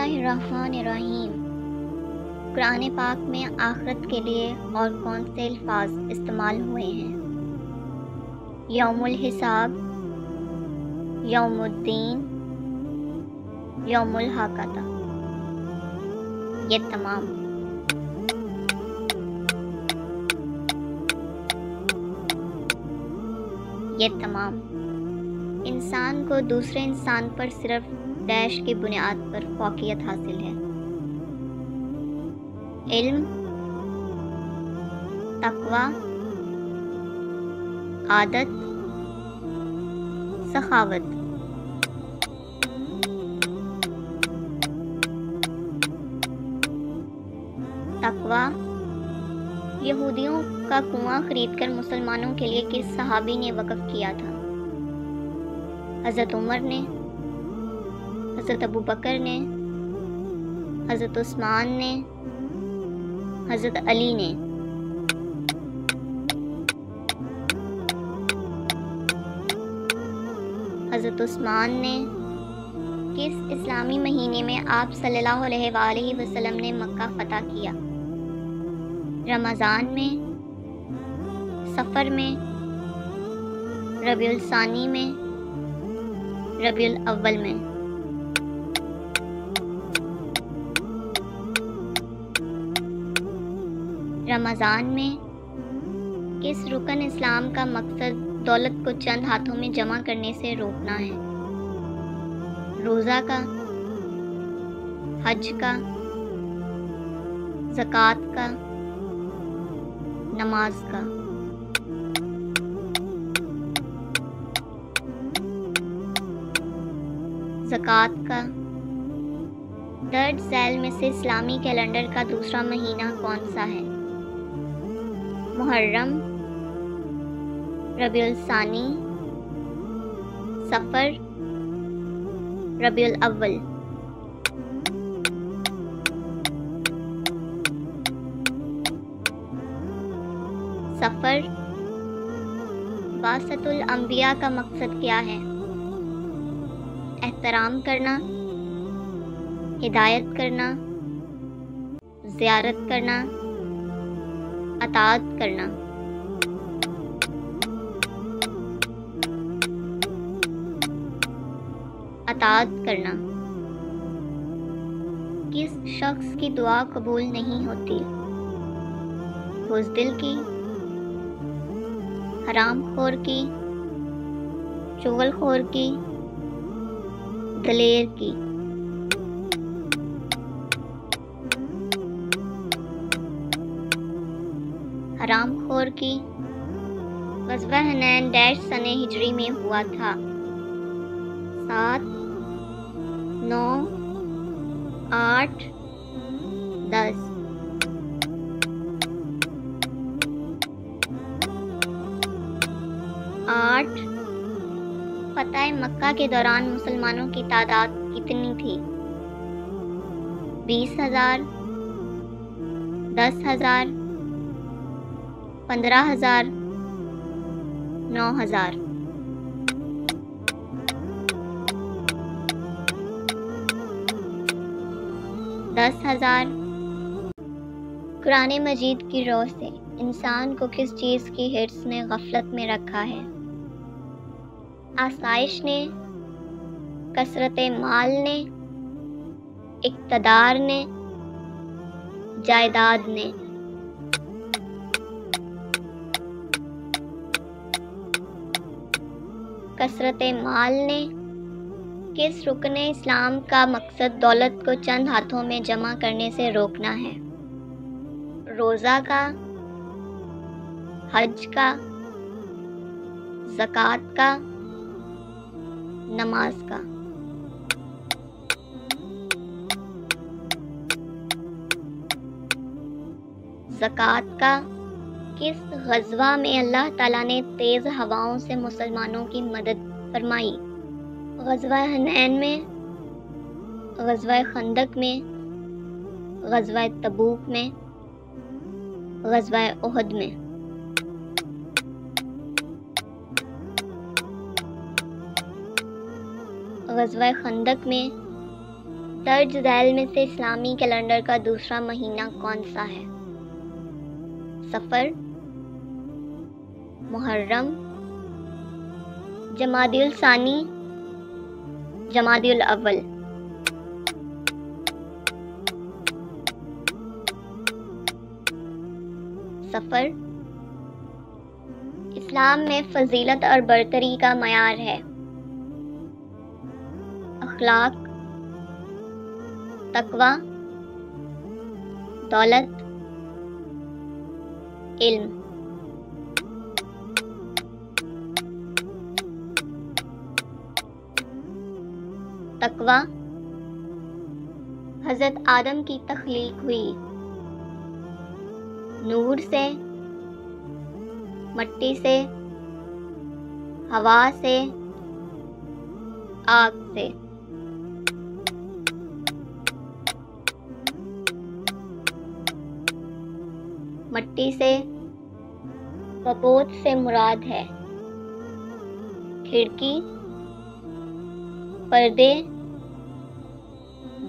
الرحمن الرحیم۔ قرآن پاک میں آخرت کے لیے اور کون سے الفاظ استعمال ہوئے ہیں؟ یوم الحساب، یوم الدین، یوم الحاقہ۔ یہ تمام انسان کو دوسرے انسان پر صرف ڈیش کی بنیاد پر فوقیت حاصل ہے۔ علم، تقوی، عادت، سخاوت۔ تقوی، یہودیوں کا کنواں خرید کر مسلمانوں کے لیے کس صحابی نے وقف کیا تھا؟ حضرت عمر نے، حضرت ابو بکر نے، حضرت عثمان نے، حضرت علی نے۔ حضرت عثمان نے کس اسلامی مہینے میں آپ صلی اللہ علیہ وآلہ وسلم نے مکہ فتح کیا؟ رمضان میں، سفر میں، ربیع الثانی میں، ربیع الاول میں۔ رمضان میں کس رکن اسلام کا مقصد دولت کو چند ہاتھوں میں جمع کرنے سے روکنا ہے؟ روزہ کا، حج کا، زکوٰۃ کا، نماز کا۔ زکوٰۃ کا۔ درج ذیل میں سے اسلامی کیلنڈر کا دوسرا مہینہ کون سا ہے؟ محرم، ربیع الثانی، صفر، ربیع الاول۔ سفر۔ بعثت الانبیاء کا مقصد کیا ہے؟ احترام کرنا، ہدایت کرنا، زیارت کرنا، اطاعت کرنا۔ اطاعت کرنا۔ کس شخص کی دعا قبول نہیں ہوتی؟ بزدل کی، حرام خور کی، چغل خور کی، دلیر کی۔ حرام خور کی۔ غزوہ حنین ڈیش سنہ ہجری میں ہوا تھا؟ 7، 9، 8، 10۔ 8۔ فتح مکہ کے دوران مسلمانوں کی تعداد کتنی تھی؟ 20,000، 10,000، 15,000، 9,000۔ 10,000۔ قرآن مجید کی روح سے انسان کو کس چیز کی حرص نے غفلت میں رکھا ہے؟ آسائش نے، کثرت مال نے، اقتدار نے، جائیداد نے۔ کثرت مال نے۔ کس رکن اسلام کا مقصد دولت کو چند ہاتھوں میں جمع کرنے سے روکنا ہے؟ روزہ کا، حج کا، زکوٰۃ کا، نماز کا۔ زکوٰۃ کا۔ کس غزوہ میں اللہ تعالیٰ نے تیز ہواؤں سے مسلمانوں کی مدد فرمائی؟ غزوہ حنین میں، غزوہ خندق میں، غزوہ تبوک میں، غزوہ احد میں۔ غزوہ خندق میں درج ذیل میں سے اسلامی کیلنڈر کا دوسرا مہینہ کون سا ہے؟ صفر، محرم، جمادی الثانی، جمادی الاول۔ صفر، اسلام میں فضیلت اور برتری کا معیار ہے: اخلاق، تقوی، دولت، علم۔ تقوی، حضرت آدم کی تخلیق ہوئی نور سے، مٹی سے، ہوا سے، آگ سے۔ مٹی سے کپوت سے مراد ہے کھڑکی، پردے،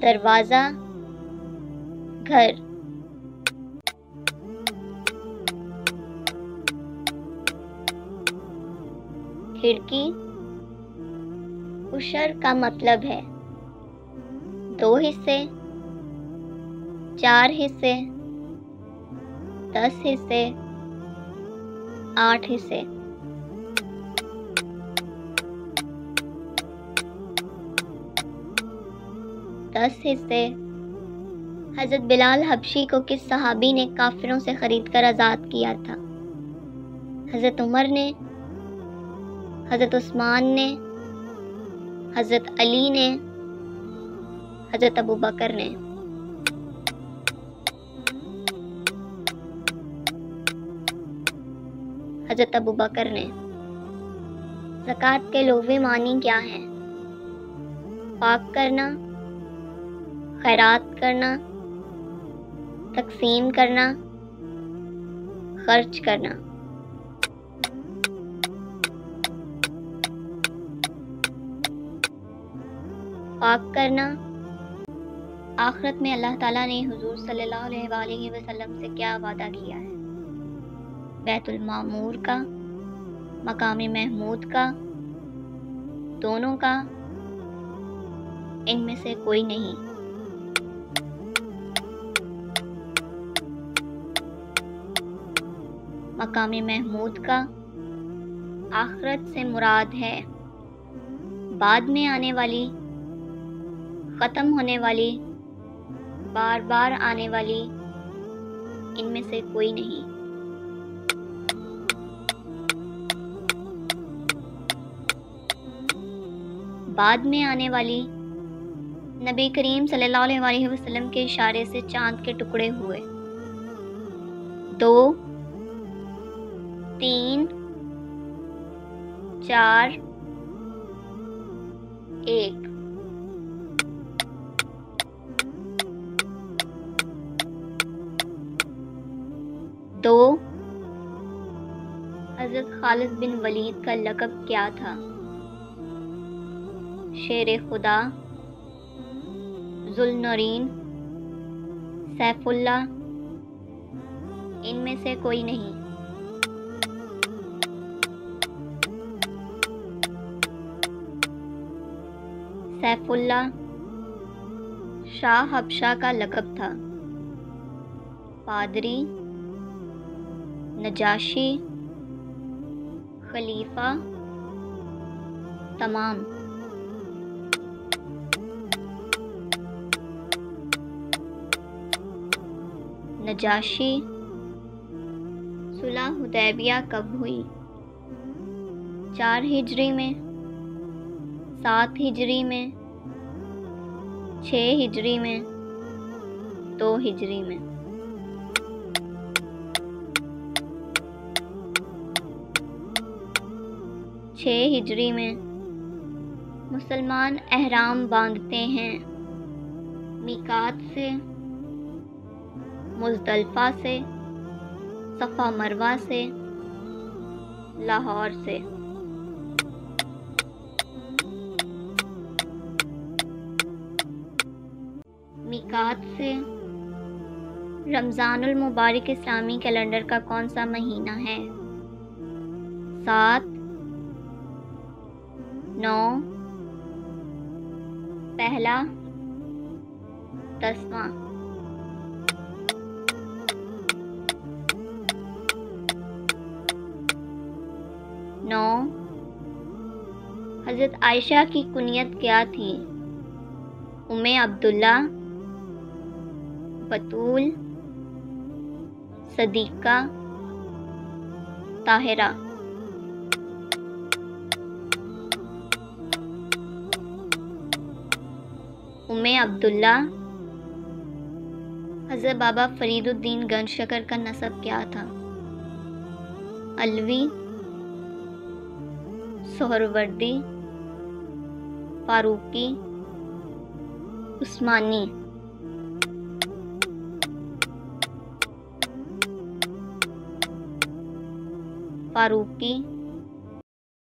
دروازہ، گھر۔ کھڑکی، عشر کا مطلب ہے 2 حصے، 4 حصے، 10 حصے، 8 حصے۔ دس حصے۔ حضرت بلال حبشی کو کس صحابی نے کافروں سے خرید کر آزاد کیا تھا؟ حضرت عمر نے، حضرت عثمان نے، حضرت علی نے، حضرت ابوبکر نے۔ حضرت ابوبکر نے۔ زکوٰۃ کے لغوی معنی کیا ہیں؟ پاک کرنا، خیرات کرنا، تقسیم کرنا، خرچ کرنا۔ پاک کرنا، آخرت میں اللہ تعالیٰ نے حضور صلی اللہ علیہ وآلہ وسلم سے کیا وعدہ کیا ہے؟ بیت المعمور کا، مقام محمود کا، دونوں کا، ان میں سے کوئی نہیں۔ مقام محمود کا آخرت سے مراد ہے بعد میں آنے والی، ختم ہونے والی، بار بار آنے والی، ان میں سے کوئی نہیں۔ بعد میں آنے والی، نبی کریم صلی اللہ علیہ وآلہ وسلم کے اشارے سے چاند کے ٹکڑے ہوئے 2، 3، 4، 1۔ دو، حضرت خالد بن ولید کا لقب کیا تھا؟ شیر خدا، ذوالنورین، سیف اللہ، ان میں سے کوئی نہیں۔ سیف اللہ شاہ حبشہ کا لقب تھا۔ پادری، نجاشی، خلیفہ، تمام۔ نجاشی۔ صلح حدیبیہ کب ہوئی؟ 4 ہجری میں، 7 ہجری میں، 6 ہجری میں، 2 ہجری میں۔ 6 ہجری میں مسلمان احرام باندھتے ہیں میقات سے، مزدلفہ سے، صفا مروہ سے، لاہور سے۔ میقات سے رمضان المبارک اسلامی کیلنڈر کا کون سا مہینہ ہے؟ 7، 9، پہلا، 10واں۔ نو، حضرت عائشہ کی کنیت کیا تھی؟ ام عبداللہ، بتول، صدیقہ، طاہرہ۔ ام عبداللہ۔ حضرت بابا فرید الدین گنج شکر کا نسب کیا تھا؟ علوی، سہروردی، فاروقی، عثمانی۔ فاروقی۔